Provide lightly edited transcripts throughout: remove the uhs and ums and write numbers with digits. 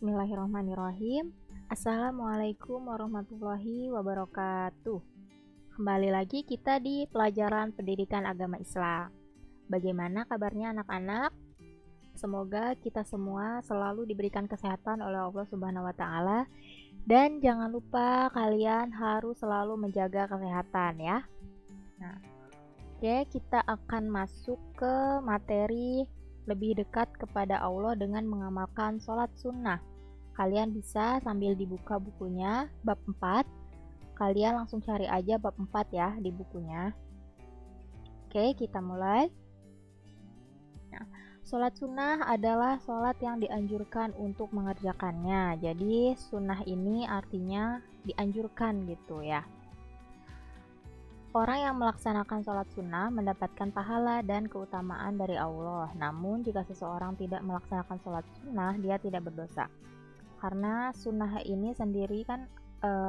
Bismillahirrahmanirrahim. Assalamualaikum warahmatullahi wabarakatuh. Kembali lagi kita di pelajaran pendidikan agama Islam. Bagaimana kabarnya anak-anak? Semoga kita semua selalu diberikan kesehatan oleh Allah Subhanahu wa taala dan jangan lupa kalian harus selalu menjaga kesehatan ya. Nah, oke, kita akan masuk ke materi lebih dekat kepada Allah dengan mengamalkan sholat sunnah. Kalian bisa sambil dibuka bukunya, bab 4. Kalian langsung cari aja bab 4 ya di bukunya. Oke, kita mulai. Nah, sholat sunnah adalah sholat yang dianjurkan untuk mengerjakannya. Jadi, sunnah ini artinya dianjurkan gitu ya. Orang yang melaksanakan sholat sunnah mendapatkan pahala dan keutamaan dari Allah. Namun, jika seseorang tidak melaksanakan sholat sunnah, dia tidak berdosa. Karena sunnah ini sendiri kan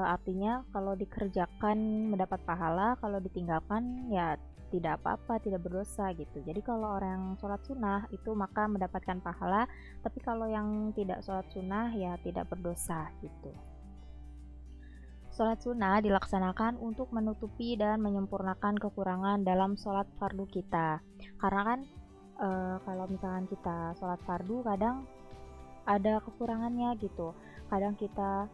artinya kalau dikerjakan mendapat pahala, kalau ditinggalkan ya tidak apa-apa, tidak berdosa gitu. Jadi kalau orang yang sholat sunnah itu maka mendapatkan pahala, tapi kalau yang tidak sholat sunnah ya tidak berdosa gitu. Sholat sunnah dilaksanakan untuk menutupi dan menyempurnakan kekurangan dalam sholat fardu kita. Karena kan kalau misalkan kita sholat fardu kadang ada kekurangannya gitu. Kadang kita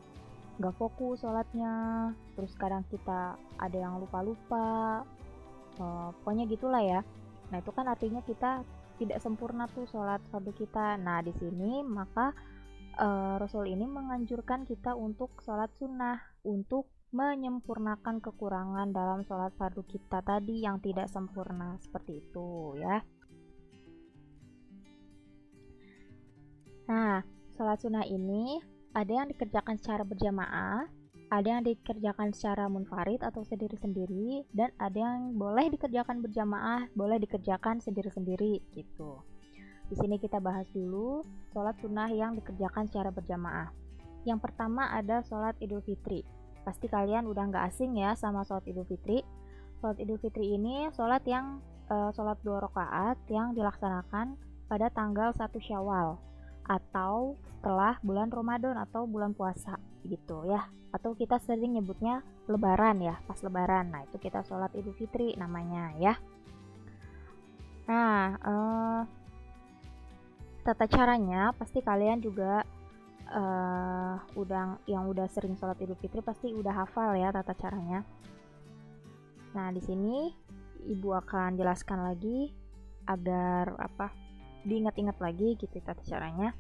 nggak fokus sholatnya, terus kadang kita ada yang lupa-lupa, pokoknya gitulah ya. Nah itu kan artinya kita tidak sempurna tuh sholat fardu kita. Nah di sini maka Rasul ini menganjurkan kita untuk sholat sunnah, untuk menyempurnakan kekurangan dalam sholat fardu kita tadi yang tidak sempurna, seperti itu ya. Nah, sholat sunnah ini ada yang dikerjakan secara berjamaah, ada yang dikerjakan secara munfarid atau sendiri-sendiri, dan ada yang boleh dikerjakan berjamaah, boleh dikerjakan sendiri-sendiri gitu. Di sini kita bahas dulu sholat sunnah yang dikerjakan secara berjamaah. Yang pertama ada sholat Idul Fitri. Pasti kalian udah nggak asing ya sama sholat Idul Fitri. Sholat Idul Fitri ini sholat yang sholat 2 rakaat yang dilaksanakan pada tanggal 1 Syawal atau setelah bulan Ramadan atau bulan puasa gitu ya. Atau kita sering nyebutnya Lebaran ya, pas Lebaran. Nah itu kita sholat Idul Fitri namanya ya. Nah, tata caranya pasti kalian juga udah sering sholat Idul Fitri pasti udah hafal ya tata caranya. Nah di sini ibu akan jelaskan lagi agar diingat-ingat lagi gitu tata caranya.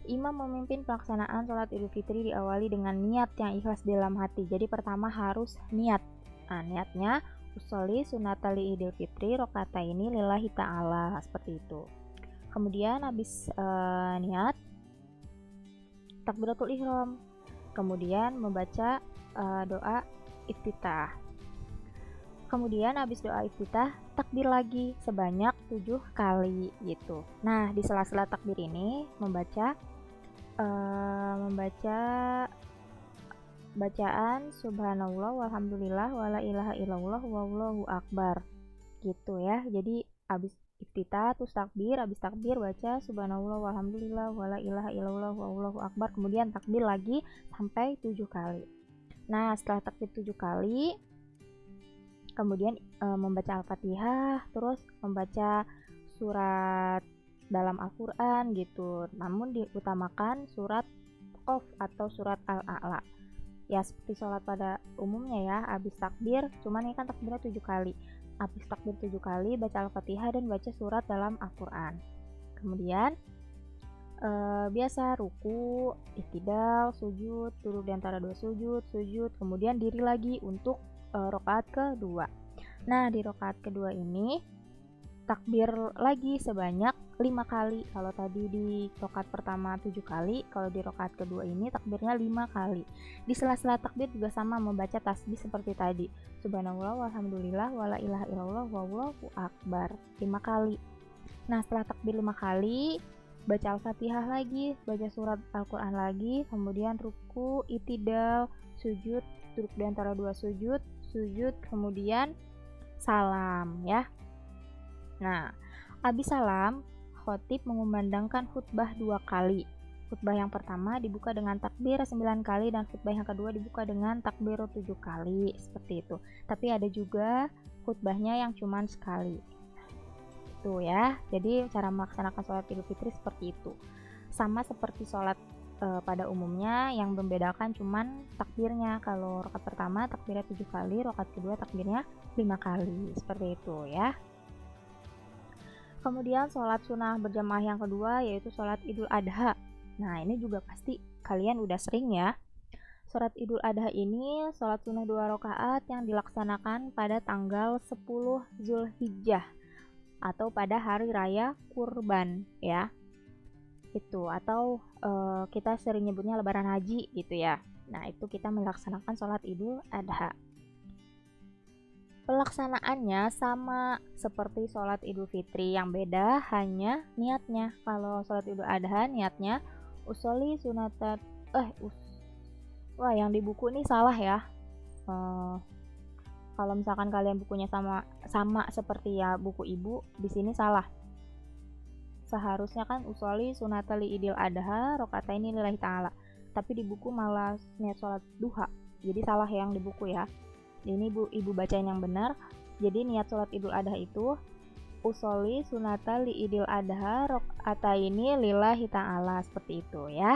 Imam memimpin pelaksanaan sholat Idul Fitri diawali dengan niat yang ikhlas dalam hati. Jadi pertama harus niat. Nah niatnya usolli sunatali Idul Fitri rokataini lillahi ta'ala, seperti itu. Kemudian habis niat takbiratul ihram, kemudian membaca doa iftitah. Kemudian habis doa iftitah takbir lagi sebanyak 7 kali gitu. Nah, di sela-sela takbir ini membaca bacaan subhanallah walhamdulillah wala ilaha illallah wallahu akbar gitu ya. Jadi habis iftitah terus takbir, habis takbir baca subhanallah walhamdulillah wala ilaha illallah wallahu akbar, kemudian takbir lagi sampai 7 kali. Nah setelah takbir 7 kali kemudian membaca Al-Fatihah, terus membaca surat dalam Al-Quran gitu, namun diutamakan surat Qaf atau surat Al-A'la ya, seperti sholat pada umumnya ya. Habis takbir, cuman ini kan takbirnya 7 kali. Habis takbir 7 kali baca Al-Fatihah dan baca surat dalam Al-Quran. Kemudian biasa ruku, iktidal, sujud, duduk di antara 2 sujud, kemudian diri lagi untuk rakaat kedua. Nah di rakaat kedua ini takbir lagi sebanyak 5 kali. Kalau tadi di rakaat pertama 7 kali, kalau di rakaat kedua ini takbirnya 5 kali. Di sela-sela takbir juga sama membaca tasbih seperti tadi. Subhanallah walhamdulillah wala ilaha illallah wallahu akbar 5 kali. Nah, setelah takbir 5 kali, baca Al-Fatihah lagi, baca surat Al-Qur'an lagi, kemudian ruku, itidal, sujud, duduk di antara 2 sujud, kemudian salam ya. Nah, habis salam, khotib mengumandangkan khutbah 2 kali. khutbah yang pertama dibuka dengan takbir 9 kali dan khutbah yang kedua dibuka dengan takbir 7 kali, seperti itu. Tapi ada juga khutbahnya yang cuman sekali. Itu ya. Jadi cara melaksanakan sholat Idul Fitri seperti itu. Sama seperti sholat pada umumnya, yang membedakan cuman takbirnya. Kalau rakaat pertama takbirnya 7 kali, rakaat kedua takbirnya 5 kali. Seperti itu ya. Kemudian sholat sunnah berjamaah yang kedua yaitu sholat Idul Adha. Nah, ini juga pasti kalian udah sering ya. Sholat Idul Adha ini sholat sunnah 2 rakaat yang dilaksanakan pada tanggal 10 Zulhijjah atau pada hari raya Kurban ya. Itu atau kita sering nyebutnya lebaran haji gitu ya. Nah, itu kita melaksanakan sholat Idul Adha. Pelaksanaannya sama seperti sholat Idul Fitri, yang beda hanya niatnya. Kalau sholat Idul Adha niatnya usoli sunatat wah, yang di buku ini salah ya. Kalau misalkan kalian bukunya sama seperti ya buku ibu, di sini salah. Seharusnya kan usoli sunatali idil adha rokataini lillahi ta'ala. Tapi di buku malah niat sholat duha. Jadi salah yang di buku ya. Ini ibu bacain yang benar. Jadi niat sholat Idul Adha itu usoli sunata li idil adha rokataini lillahi ta'ala, seperti itu ya.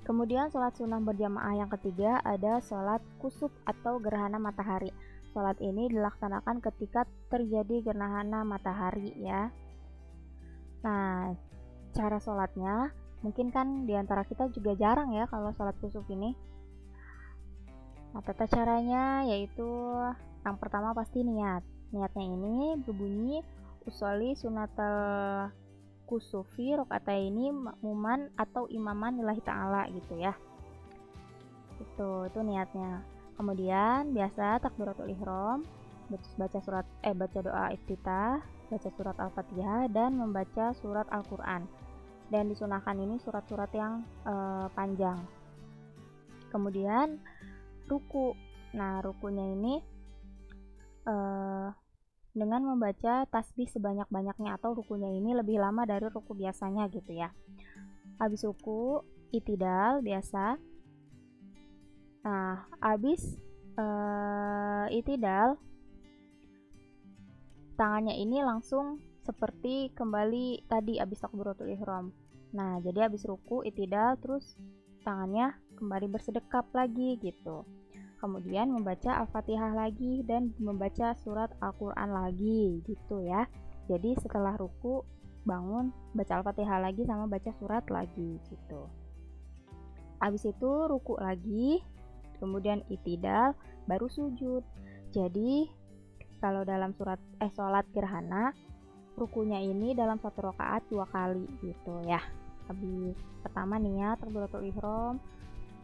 Kemudian sholat sunnah berjamaah yang ketiga ada sholat kusuf atau gerhana matahari. Sholat ini dilaksanakan ketika terjadi gerhana matahari ya. Nah, cara sholatnya mungkin kan diantara kita juga jarang ya kalau sholat kusuf ini. Nah, tata caranya yaitu yang pertama pasti niat. Niatnya ini berbunyi usoli sunatal kusufi rokataini makmuman atau imaman lillahi ta'ala gitu ya. Itu niatnya. Kemudian biasa takbiratul ihram, baca doa iftitah, baca surat Al-Fatihah dan membaca surat Al-Qur'an. Dan disunahkan ini surat-surat yang panjang. Kemudian ruku. Nah, rukunya ini dengan membaca tasbih sebanyak-banyaknya, atau rukunya ini lebih lama dari ruku biasanya gitu ya. Habis ruku, itidal biasa. Nah, habis itidal, tangannya ini langsung seperti kembali tadi habis takbiratul ihram. Nah, jadi habis ruku, itidal, terus tangannya kembali bersedekap lagi gitu. Kemudian membaca Al-Fatihah lagi dan membaca surat Al-Qur'an lagi gitu ya. Jadi setelah ruku bangun baca Al-Fatihah lagi sama baca surat lagi gitu. Habis itu ruku lagi, kemudian itidal, baru sujud. Jadi kalau dalam sholat gerhana, rukunya ini dalam satu rakaat 2 kali gitu ya. Habis pertama niat takbiratul ihram,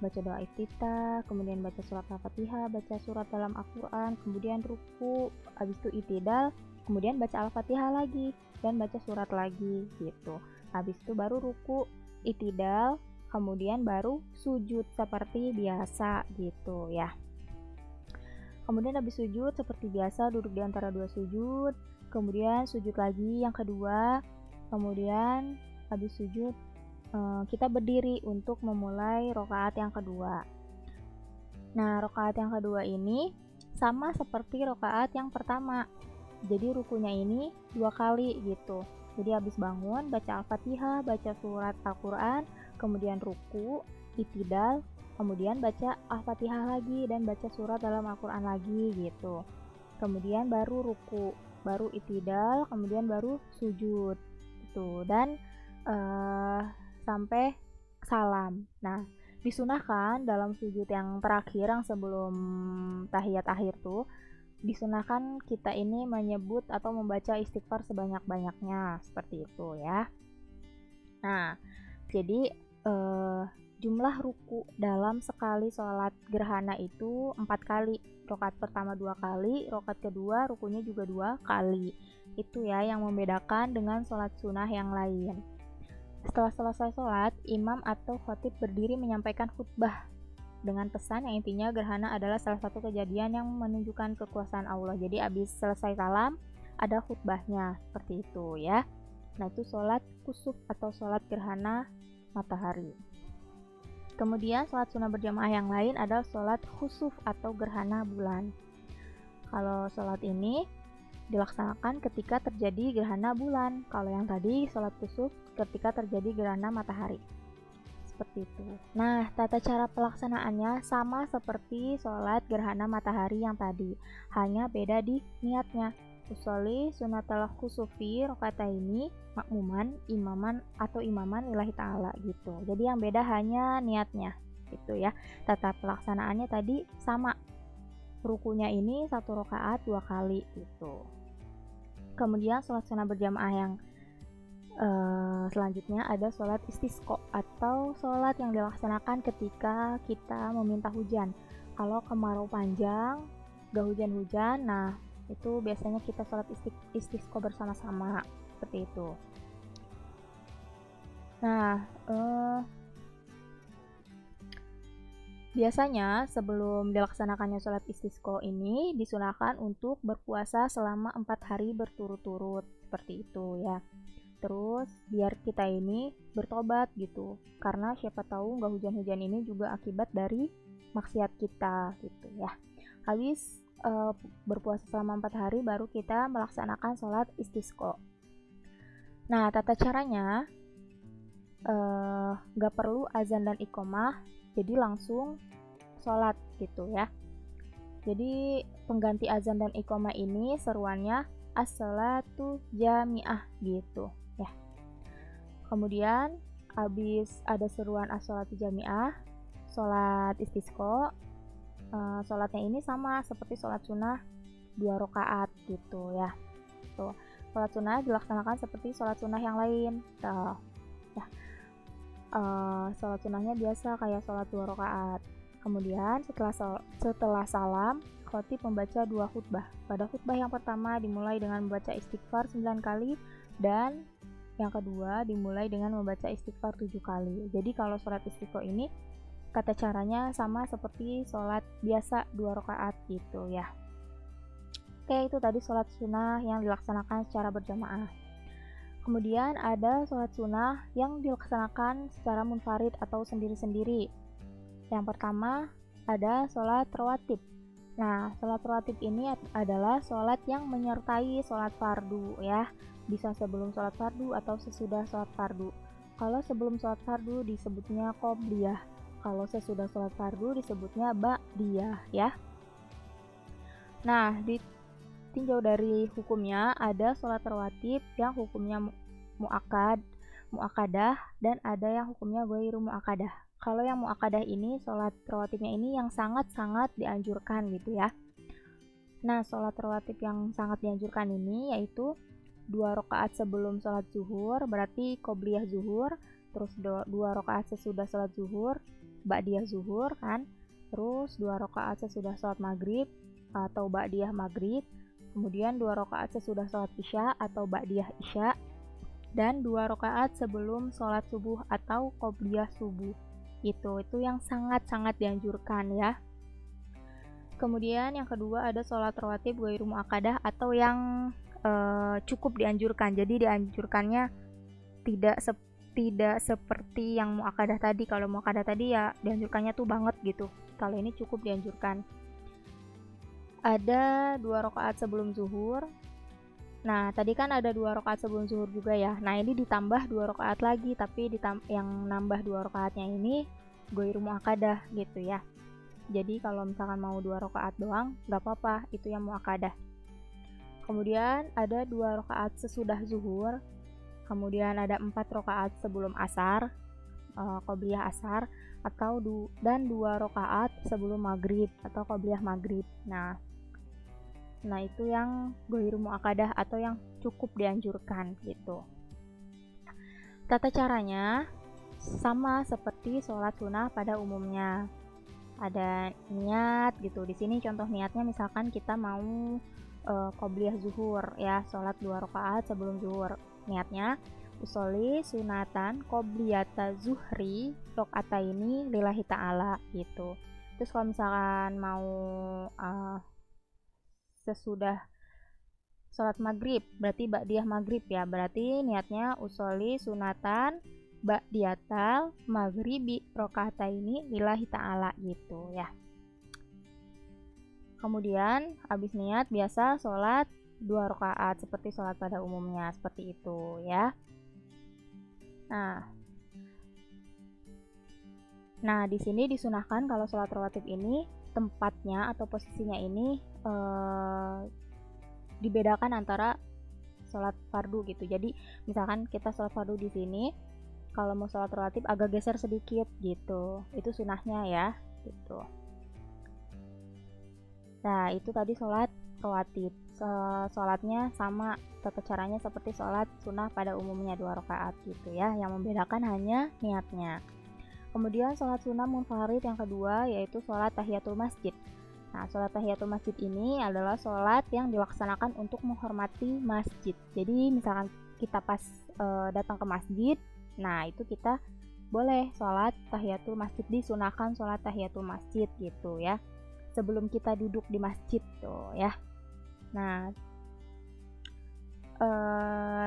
baca doa iftitah, kemudian baca surat Al-Fatihah, baca surat dalam Al-Qur'an, kemudian ruku, habis itu itidal, kemudian baca Al-Fatihah lagi dan baca surat lagi gitu. Habis itu baru ruku, itidal, kemudian baru sujud seperti biasa gitu ya. Kemudian habis sujud seperti biasa duduk di antara 2 sujud, kemudian sujud lagi yang kedua, kemudian habis sujud kita berdiri untuk memulai rakaat yang kedua. Nah, rakaat yang kedua ini sama seperti rakaat yang pertama. Jadi rukunya ini 2 kali gitu. Jadi habis bangun baca Al-Fatihah, baca surat Al-Qur'an, kemudian ruku, itidal, kemudian baca Al-Fatihah lagi dan baca surat dalam Al-Qur'an lagi gitu. Kemudian baru ruku, baru itidal, kemudian baru sujud. Itu dan sampai salam. Nah, disunahkan dalam sujud yang terakhir yang sebelum tahiyat akhir tuh, disunahkan kita ini menyebut atau membaca istighfar sebanyak-banyaknya, seperti itu ya. Nah, jadi jumlah ruku dalam sekali sholat gerhana itu 4 kali. Rakaat pertama 2 kali, rakaat kedua rukunya juga 2 kali. Itu ya yang membedakan dengan sholat sunnah yang lain. Setelah selesai sholat, imam atau khatib berdiri menyampaikan khutbah dengan pesan yang intinya gerhana adalah salah satu kejadian yang menunjukkan kekuasaan Allah. Jadi habis selesai salam ada khutbahnya, seperti itu ya. Nah, itu sholat kusuf atau sholat gerhana matahari. Kemudian sholat sunnah berjamaah yang lain adalah sholat khusuf atau gerhana bulan. Kalau sholat ini dilaksanakan ketika terjadi gerhana bulan. Kalau yang tadi sholat kusuf ketika terjadi gerhana matahari. Seperti itu. Nah, tata cara pelaksanaannya sama seperti sholat gerhana matahari yang tadi, hanya beda di niatnya. Usolli sunatal khusufi rokataini makmuman imaman atau imaman lillahi ta'ala gitu. Jadi yang beda hanya niatnya gitu ya. Tata pelaksanaannya tadi sama. Rukunya ini 1 rakaat 2 kali gitu. Kemudian sholat sunnah berjamaah yang selanjutnya ada sholat istisqo atau sholat yang dilaksanakan ketika kita meminta hujan. Kalau kemarau panjang, gak hujan-hujan, nah itu biasanya kita sholat istisqo bersama-sama seperti itu. Nah, biasanya sebelum dilaksanakannya sholat istisqo ini disunahkan untuk berpuasa selama 4 hari berturut-turut seperti itu ya. Terus biar kita ini bertobat gitu, karena siapa tahu nggak hujan-hujan ini juga akibat dari maksiat kita gitu ya. Habis berpuasa selama 4 hari baru kita melaksanakan sholat istisqo. Nah, tata caranya nggak perlu azan dan iqomah, jadi langsung sholat gitu ya. Jadi pengganti azan dan iqomah ini seruannya as-sholatu jami'ah gitu ya. Kemudian habis ada seruan as-sholatu jami'ah, sholat istisqo, sholatnya ini sama seperti sholat sunnah 2 rakaat gitu ya. Tuh, sholat sunnah dilaksanakan seperti sholat sunnah yang lain. Tuh, ya. Sholat sunnahnya biasa kayak sholat 2 rakaat. Kemudian setelah salam, khatib membaca 2 khutbah. Pada khutbah yang pertama dimulai dengan membaca istighfar 9 kali dan yang kedua dimulai dengan membaca istighfar 7 kali. Jadi kalau sholat istisqo ini kata caranya sama seperti sholat biasa 2 rakaat gitu ya. Oke, itu tadi sholat sunnah yang dilaksanakan secara berjamaah. Kemudian ada sholat sunnah yang dilaksanakan secara munfarid atau sendiri-sendiri. Yang pertama ada sholat rawatib. Nah, sholat rawatib ini adalah sholat yang menyertai sholat fardu ya. Bisa sebelum sholat fardu atau sesudah sholat fardu. Kalau sebelum sholat fardu disebutnya qobliyah. Kalau sesudah sholat fardu disebutnya ba'diyah ya. Nah, ditinjau dari hukumnya ada sholat rawatib yang hukumnya mu'akadah dan ada yang hukumnya ghairu mu'akadah. Kalau yang mu'akadah ini sholat rawatibnya ini yang sangat-sangat dianjurkan gitu ya. Nah, sholat rawatib yang sangat dianjurkan ini yaitu 2 rakaat sebelum sholat zuhur, berarti qobliyah zuhur, terus 2 rakaat sesudah sholat zuhur, ba'diyah zuhur kan, terus 2 rakaat sesudah sholat maghrib atau ba'diyah maghrib, kemudian 2 rakaat sesudah sholat isya atau ba'diyah isya, dan 2 rakaat sebelum sholat subuh atau qobliyah subuh. Itu yang sangat-sangat dianjurkan ya. Kemudian yang kedua ada sholat rawatib ghairu mu'akadah atau yang cukup dianjurkan. Jadi dianjurkannya tidak seperti yang mu'akadah tadi. Kalau mu'akadah tadi ya dianjurkannya tuh banget gitu. Kalau ini cukup dianjurkan. Ada 2 rakaat sebelum zuhur. Nah, tadi kan ada 2 rakaat sebelum zuhur juga ya. Nah, ini ditambah 2 rakaat lagi, tapi yang nambah 2 rakaatnya ini ghairu mu'akadah gitu ya. Jadi kalau misalkan mau 2 rakaat doang, gak apa-apa, itu yang mu'akadah. Kemudian ada 2 rakaat sesudah zuhur. Kemudian ada 4 rakaat sebelum asar, qobliyah asar, dan 2 rakaat sebelum maghrib atau qobliyah maghrib. Nah itu yang ghairu mu'akadah atau yang cukup dianjurkan gitu. Tata caranya sama seperti sholat sunnah pada umumnya. Ada niat gitu. Di sini contoh niatnya misalkan kita mau qobliyah zuhur ya, sholat 2 rakaat sebelum zuhur. Niatnya usolli sunatan qobliyata zuhri rakaataini lillahi ta'ala gitu. Terus kalau misalkan mau sesudah sholat maghrib, berarti ba'diyah maghrib ya, berarti niatnya usolli sunatan ba'diyatal maghribi rokataini lillahi ta'ala gitu ya. Kemudian habis niat biasa sholat 2 rakaat seperti sholat pada umumnya, seperti itu ya. Nah, di sini disunahkan kalau sholat rawatib ini tempatnya atau posisinya ini dibedakan antara sholat fardu gitu. Jadi misalkan kita sholat fardu di sini, kalau mau sholat rawatib agak geser sedikit gitu. Itu sunahnya ya, gitu. Nah, itu tadi sholat rawatib. Sholatnya sama, tata caranya seperti sholat sunnah pada umumnya 2 rakaat gitu ya. Yang membedakan hanya niatnya. Kemudian sholat sunnah munfarid yang kedua yaitu sholat tahiyatul masjid. Nah, sholat tahiyatul masjid ini adalah sholat yang dilaksanakan untuk menghormati masjid. Jadi misalkan kita pas datang ke masjid, nah itu kita boleh sholat tahiyatul masjid, disunahkan sholat tahiyatul masjid gitu ya. Sebelum kita duduk di masjid tuh ya. Nah,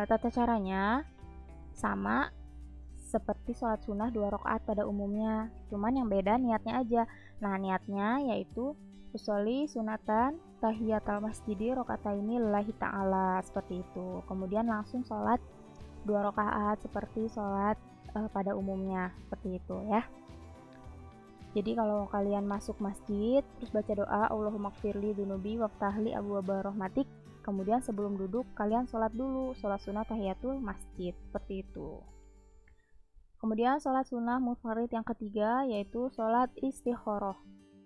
tata caranya sama seperti sholat sunnah 2 rakaat pada umumnya, cuman yang beda niatnya aja. Nah, niatnya yaitu usolli sunatan tahiyatul masjidi rokataini lillahi ta'ala, seperti itu. Kemudian langsung sholat 2 rakaat seperti sholat pada umumnya, seperti itu ya. Jadi kalau kalian masuk masjid terus baca doa Allahumma gfirli dunubi waftahli abwaaba rahmatik, kemudian sebelum duduk kalian sholat dulu, sholat sunnah tahiyatul masjid, seperti itu. Kemudian sholat sunnah munfarid yang ketiga yaitu sholat istikharah.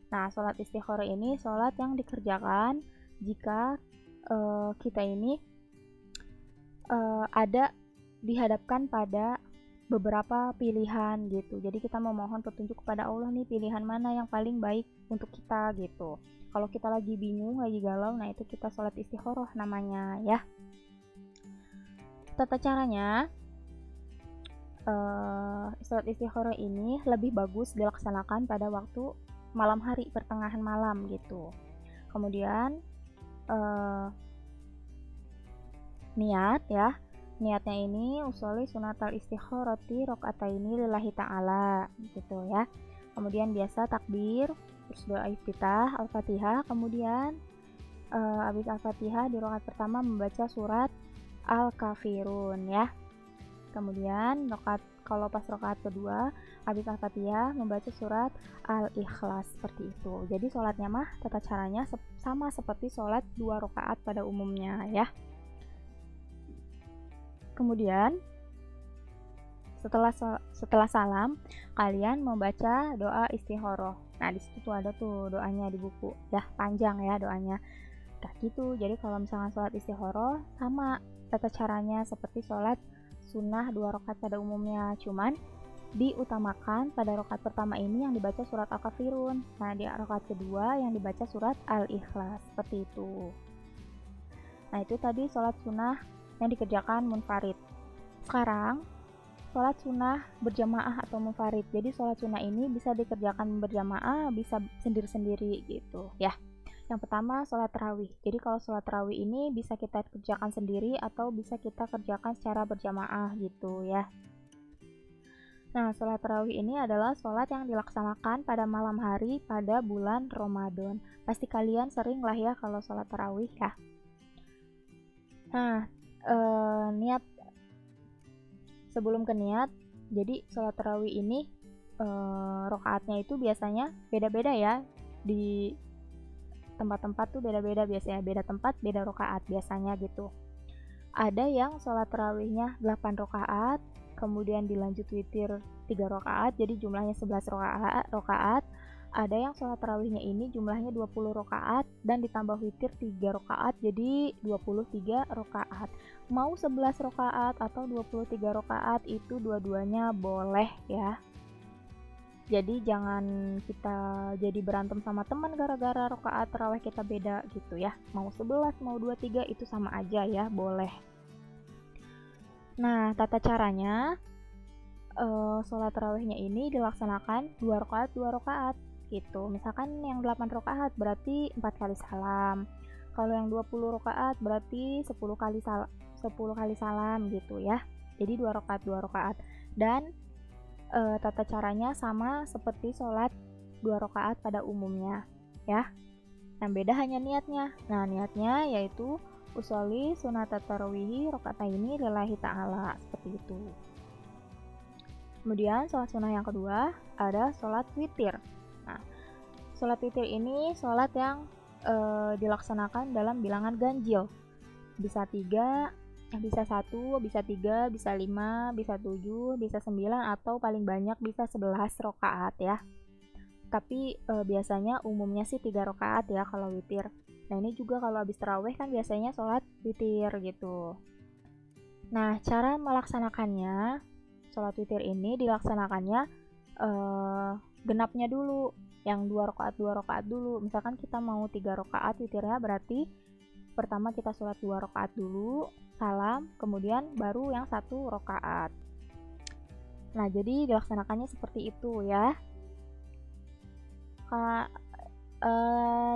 Nah, sholat istikharah ini sholat yang dikerjakan jika kita ini ada dihadapkan pada beberapa pilihan gitu. Jadi kita memohon petunjuk kepada Allah nih, pilihan mana yang paling baik untuk kita gitu. Kalau kita lagi bingung, lagi galau, nah itu kita sholat istikharah namanya ya. Tata caranya, sholat istikharah ini lebih bagus dilaksanakan pada waktu malam hari, pertengahan malam gitu. Kemudian niat ya. Niatnya ini usolli sunatal istikharati rakaataini lillahi ta'ala gitu ya. Kemudian biasa takbir, terus doa iftitah, al-fatihah, kemudian habis al-fatihah di rakaat pertama membaca surat al-kafirun ya. Kemudian kalau pas rakaat kedua habis al-fatihah membaca surat al-ikhlas, seperti itu. Jadi sholatnya mah tata caranya sama seperti sholat 2 rakaat pada umumnya ya. Kemudian setelah salam kalian membaca doa istikharah. Nah, di situ tuh ada tuh doanya di buku ya, panjang ya doanya. Nah gitu. Jadi kalau misalkan sholat istikharah sama tata caranya seperti sholat sunnah 2 rakaat pada umumnya, cuman diutamakan pada rakaat pertama ini yang dibaca surat al-kafirun. Nah, di rakaat kedua yang dibaca surat al-ikhlas, seperti itu. Nah, itu tadi sholat sunnah yang dikerjakan munfarid. Sekarang sholat sunnah berjamaah atau munfarid. Jadi sholat sunnah ini bisa dikerjakan berjamaah, bisa sendiri-sendiri gitu ya. Yang pertama sholat tarawih. Jadi kalau sholat tarawih ini bisa kita kerjakan sendiri atau bisa kita kerjakan secara berjamaah gitu ya. Nah, sholat tarawih ini adalah sholat yang dilaksanakan pada malam hari pada bulan Ramadan. Pasti kalian sering lah ya kalau sholat tarawih ya. Nah, niat sebelum ke niat, jadi sholat tarawih ini rakaatnya itu biasanya beda-beda ya, di tempat-tempat tuh beda-beda, biasanya beda tempat beda rakaat biasanya gitu. Ada yang sholat tarawihnya 8 rakaat, kemudian dilanjut witir 3 rakaat, jadi jumlahnya 11 rakaat. Ada yang sholat tarawihnya ini jumlahnya 20 rakaat dan ditambah witir 3 rakaat, jadi 23 rakaat. Mau 11 rakaat atau 23 rakaat itu dua-duanya boleh ya. Jadi jangan kita jadi berantem sama teman gara-gara rakaat tarawih kita beda gitu ya. Mau 11, mau 23 itu sama aja ya, boleh. Nah, tata caranya sholat tarawihnya ini dilaksanakan 2 rakaat 2 rakaat gitu. Misalkan yang 8 rakaat berarti 4 kali salam. Kalau yang 20 rakaat berarti 10 kali salam gitu ya. Jadi 2 rakaat 2 rakaat. Dan tata caranya sama seperti sholat 2 rakaat pada umumnya ya. Yang beda hanya niatnya. Nah, niatnya yaitu usolli sunata tarawih rakaataini lillahi ta'ala, seperti itu. Kemudian sholat sunnah yang kedua ada sholat witir. Nah, sholat witir ini sholat yang dilaksanakan dalam bilangan ganjil. Bisa 3, bisa 1, bisa 3, bisa 5, bisa 7, bisa 9, atau paling banyak bisa 11 rakaat ya. Tapi biasanya umumnya sih 3 rakaat ya kalau witir. Nah, ini juga kalau habis tarawih kan biasanya sholat witir gitu. Nah, cara melaksanakannya, sholat witir ini dilaksanakannya genapnya dulu, yang 2 rakaat dulu. Misalkan kita mau 3 rakaat witirnya, berarti pertama kita sholat 2 rakaat dulu, salam, kemudian baru yang 1 rakaat. Nah, jadi dilaksanakannya seperti itu ya.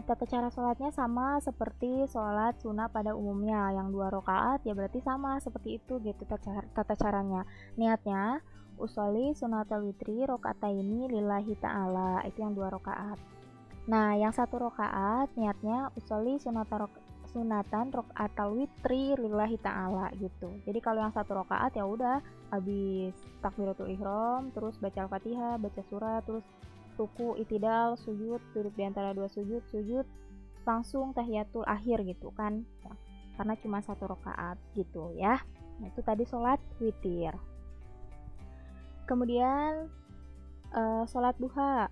Tata cara sholatnya sama seperti sholat sunnah pada umumnya, yang 2 rakaat ya berarti sama seperti itu gitu tata caranya. Niatnya usolli sunnatal witri rakaataini lillahi ta'ala, itu yang 2 rakaat. Nah, yang 1 rakaat niatnya usolli sunatan rakaatal witri lillahi ta'ala gitu. Jadi kalau yang 1 rakaat ya udah habis takbiratul ihram, terus baca Al-Fatihah, baca surah, terus ruku, itidal, sujud, duduk di antara 2 sujud, langsung tahiyatul akhir gitu kan ya, karena cuma 1 rakaat gitu ya. Nah, itu tadi sholat witir. Kemudian sholat duha.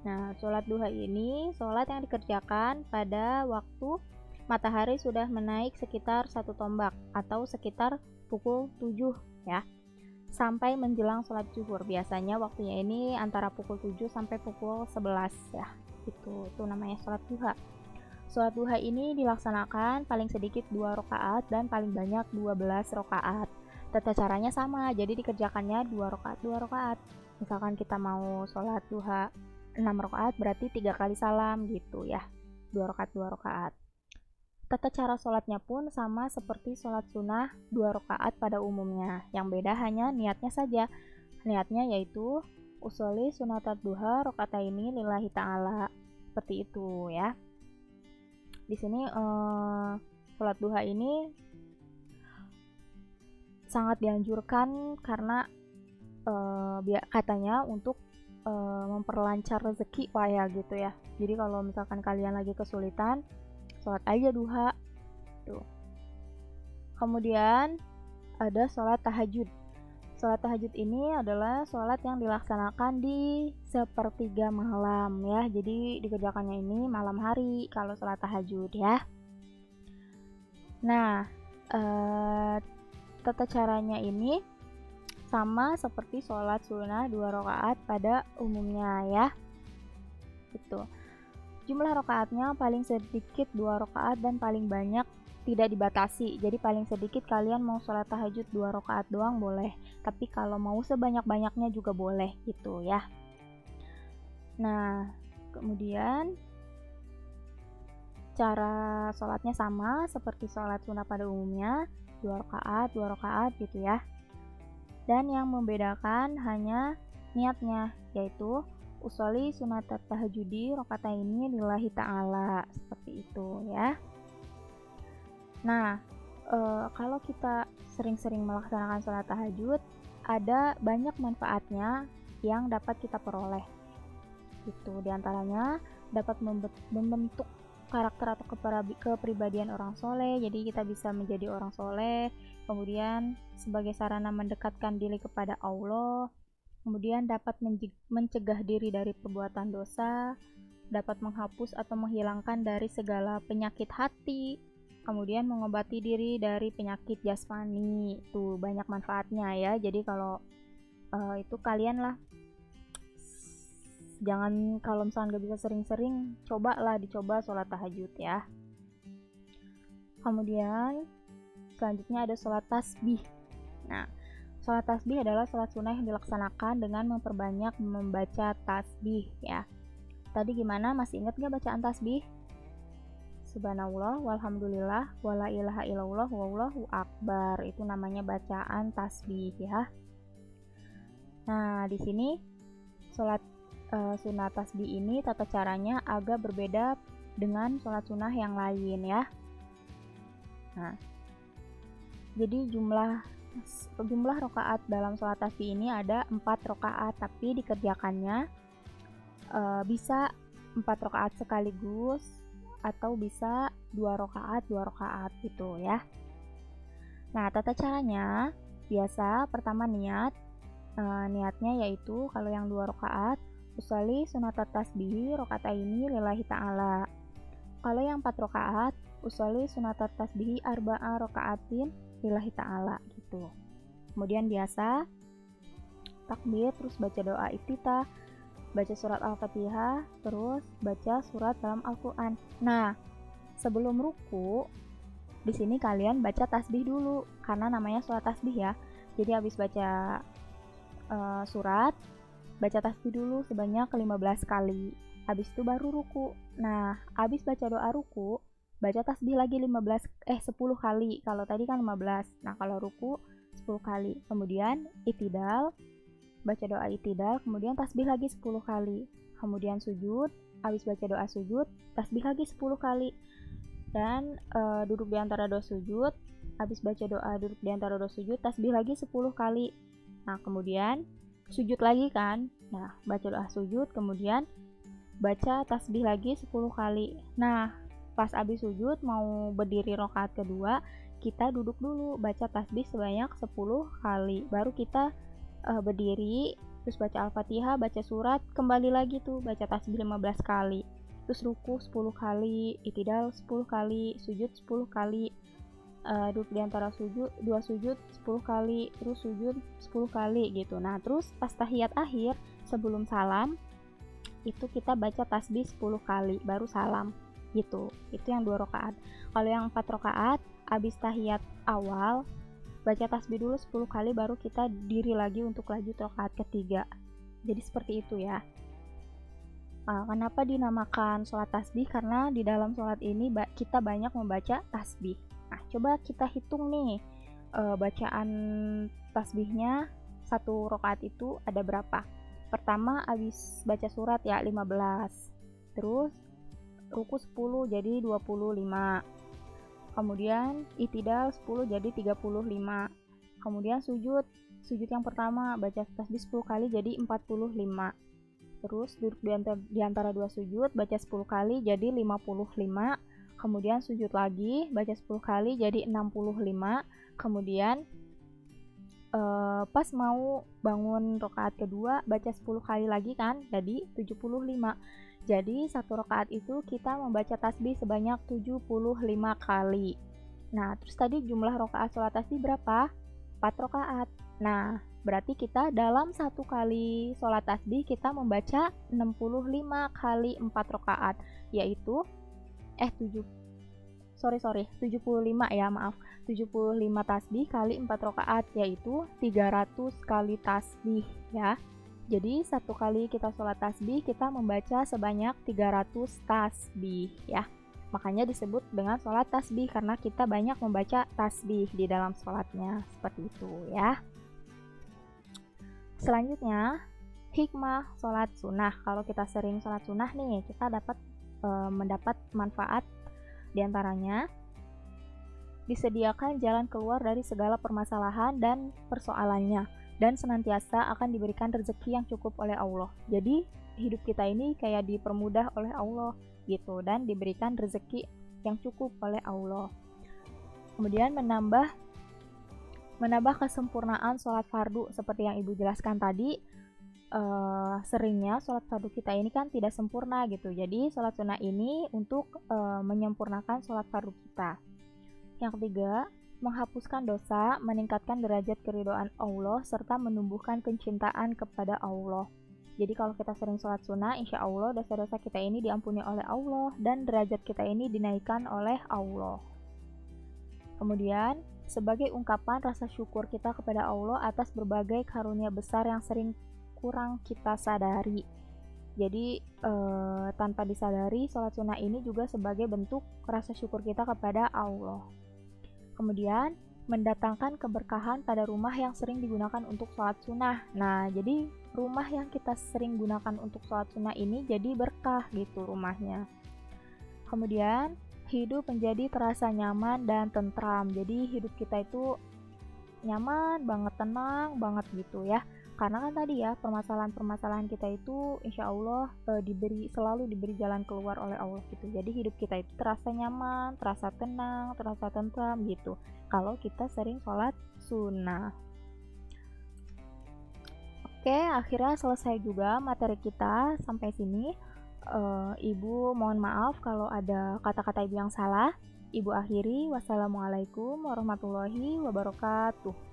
Nah, sholat duha ini sholat yang dikerjakan pada waktu matahari sudah menaik sekitar 1 tombak atau sekitar pukul 7 ya, sampai menjelang sholat zuhur. Biasanya waktunya ini antara pukul 7 sampai pukul 11 ya. Itu namanya sholat duha. Sholat duha ini dilaksanakan paling sedikit 2 rakaat dan paling banyak 12 rakaat. Tata caranya sama, jadi dikerjakannya 2 rakaat 2 rakaat. Misalkan kita mau sholat duha 6 rakaat berarti 3 kali salam gitu ya. 2 rakaat 2 rakaat. Tata cara sholatnya pun sama seperti sholat sunnah 2 rakaat pada umumnya. Yang beda hanya niatnya saja. Niatnya yaitu usolli sunnatat duha rakaataini lillahi ta'ala. Seperti itu ya. Di sini sholat duha ini sangat dianjurkan karena katanya untuk memperlancar rezeki Pak ya gitu ya. Jadi kalau misalkan kalian lagi kesulitan, sholat aja duha tuh. Kemudian ada sholat tahajud. Sholat tahajud ini adalah sholat yang dilaksanakan di sepertiga malam ya. Jadi dikerjakannya ini malam hari kalau sholat tahajud ya. Nah, tata caranya ini sama seperti sholat sunnah 2 rakaat pada umumnya ya. Gitu. Jumlah rakaatnya paling sedikit 2 rakaat dan paling banyak tidak dibatasi. Jadi paling sedikit kalian mau sholat tahajud 2 rakaat doang boleh. Tapi kalau mau sebanyak-banyaknya juga boleh gitu ya. Nah, kemudian cara sholatnya sama seperti sholat sunnah pada umumnya, 2 rakaat gitu ya. Dan yang membedakan hanya niatnya, yaitu usolli sunatat tahajudi rakaataini lillahi ta'ala, seperti itu ya. Nah, kalau kita sering-sering melaksanakan sholat tahajud, ada banyak manfaatnya yang dapat kita peroleh gitu. Di antaranya dapat membentuk karakter atau kepribadian orang soleh, jadi kita bisa menjadi orang soleh. Kemudian sebagai sarana mendekatkan diri kepada Allah. Kemudian dapat mencegah diri dari perbuatan dosa, dapat menghapus atau menghilangkan dari segala penyakit hati, kemudian mengobati diri dari penyakit jasmani. Tuh banyak manfaatnya ya. Jadi kalau itu kalian lah, jangan kalau misalnya gak bisa sering-sering, dicoba sholat tahajud ya. Kemudian selanjutnya ada sholat tasbih. Nah, sholat tasbih adalah sholat sunnah yang dilaksanakan dengan memperbanyak membaca tasbih ya. Tadi gimana? Masih ingat gak bacaan tasbih? subhanallah, walhamdulillah, wala ilaha illallah, wallahu akbar. Itu namanya bacaan tasbih ya. Nah, di sini sholat sunnah tasbih ini tata caranya agak berbeda dengan sholat sunnah yang lain ya. Nah, jadi jumlah rakaat dalam sholat tasbih ini ada 4 rakaat, tapi dikerjakannya bisa 4 rakaat sekaligus atau bisa 2 rakaat gitu ya. Nah, tata caranya biasa pertama niatnya yaitu kalau yang 2 rakaat usolli sunatat tasbihi rakaataini lillahi ta'ala. Kalau yang 4 rakaat usolli sunatat tasbihi arba'a rakaatin lillahi ta'ala gitu. Kemudian biasa takbir, terus baca doa iftitah, baca surat Al-Fatihah, terus baca surat dalam Al-Qur'an. Nah, sebelum ruku di sini kalian baca tasbih dulu karena namanya sholat tasbih ya. Jadi habis baca surat, baca tasbih dulu sebanyak 15 kali. Habis itu baru ruku. Nah, habis baca doa ruku, baca tasbih lagi 10 kali. Kalau tadi kan 15. Nah, kalau ruku 10 kali. Kemudian itidal, baca doa itidal, kemudian tasbih lagi 10 kali. Kemudian sujud, habis baca doa sujud, tasbih lagi 10 kali. Dan duduk di antara dua sujud, habis baca doa duduk di antara dua sujud, tasbih lagi 10 kali. Nah, kemudian sujud lagi kan. Nah, baca doa sujud, kemudian baca tasbih lagi 10 kali. Nah, pas habis sujud mau berdiri rakaat kedua, kita duduk dulu, baca tasbih sebanyak 10 kali. Baru kita berdiri, terus baca Al-Fatihah, baca surat, kembali lagi tuh baca tasbih 15 kali. Terus ruku 10 kali, itidal 10 kali, sujud 10 kali, duduk di antara dua sujud 10 kali, terus sujud 10 kali gitu. Nah, terus pas tahiyat akhir sebelum salam itu kita baca tasbih 10 kali baru salam gitu. Itu yang 2 rakaat. Kalau yang 4 rakaat habis tahiyat awal baca tasbih dulu 10 kali baru kita diri lagi untuk lanjut rakaat ketiga. Jadi seperti itu ya. Nah, kenapa dinamakan sholat tasbih? Karena di dalam sholat ini kita banyak membaca tasbih. Nah, coba kita hitung nih bacaan tasbihnya satu rakaat itu ada berapa. Pertama habis baca surat ya 15. Terus ruku 10 jadi 25. Kemudian itidal 10 jadi 35. Kemudian sujud yang pertama baca tasbih 10 kali jadi 45. Terus duduk di antara dua sujud baca 10 kali jadi 55. Kemudian sujud lagi baca 10 kali jadi 65. Kemudian pas mau bangun rakaat kedua baca 10 kali lagi kan jadi 75. Jadi satu rakaat itu kita membaca tasbih sebanyak 75 kali. Nah, terus tadi jumlah rakaat sholat tasbih berapa? 4 rakaat. Nah, berarti kita dalam satu kali sholat tasbih kita membaca 65 kali 4 rakaat, yaitu 75 ya, maaf. 75 tasbih kali 4 rakaat, yaitu 300 kali tasbih ya. Jadi satu kali kita sholat tasbih kita membaca sebanyak 300 tasbih ya. Makanya disebut dengan sholat tasbih karena kita banyak membaca tasbih di dalam sholatnya, seperti itu ya. Selanjutnya, hikmah sholat sunnah. Kalau kita sering sholat sunnah nih, kita dapat mendapat manfaat diantaranya disediakan jalan keluar dari segala permasalahan dan persoalannya, dan senantiasa akan diberikan rezeki yang cukup oleh Allah. Jadi hidup kita ini kayak dipermudah oleh Allah gitu, dan diberikan rezeki yang cukup oleh Allah. Kemudian menambah kesempurnaan sholat fardu. Seperti yang ibu jelaskan tadi, seringnya sholat fardu kita ini kan tidak sempurna gitu. Jadi sholat sunnah ini untuk menyempurnakan sholat fardu kita. Yang ketiga, menghapuskan dosa, meningkatkan derajat keridhaan Allah, serta menumbuhkan kecintaan kepada Allah. Jadi kalau kita sering sholat sunnah, insya Allah dosa-dosa kita ini diampuni oleh Allah dan derajat kita ini dinaikkan oleh Allah. Kemudian, sebagai ungkapan rasa syukur kita kepada Allah atas berbagai karunia besar yang sering kurang kita sadari. Jadi tanpa disadari sholat sunnah ini juga sebagai bentuk rasa syukur kita kepada Allah. Kemudian mendatangkan keberkahan pada rumah yang sering digunakan untuk sholat sunnah. Nah, jadi rumah yang kita sering gunakan untuk sholat sunnah ini jadi berkah gitu rumahnya. Kemudian hidup menjadi terasa nyaman dan tentram. Jadi hidup kita itu nyaman banget, tenang banget gitu ya. Karena kan tadi ya, permasalahan-permasalahan kita itu insya Allah selalu diberi jalan keluar oleh Allah gitu. Jadi hidup kita itu terasa nyaman, terasa tenang, terasa tentram gitu. Kalau kita sering sholat sunnah. Oke, akhirnya selesai juga materi kita sampai sini. Ibu mohon maaf kalau ada kata-kata ibu yang salah. Ibu akhiri, wassalamualaikum warahmatullahi wabarakatuh.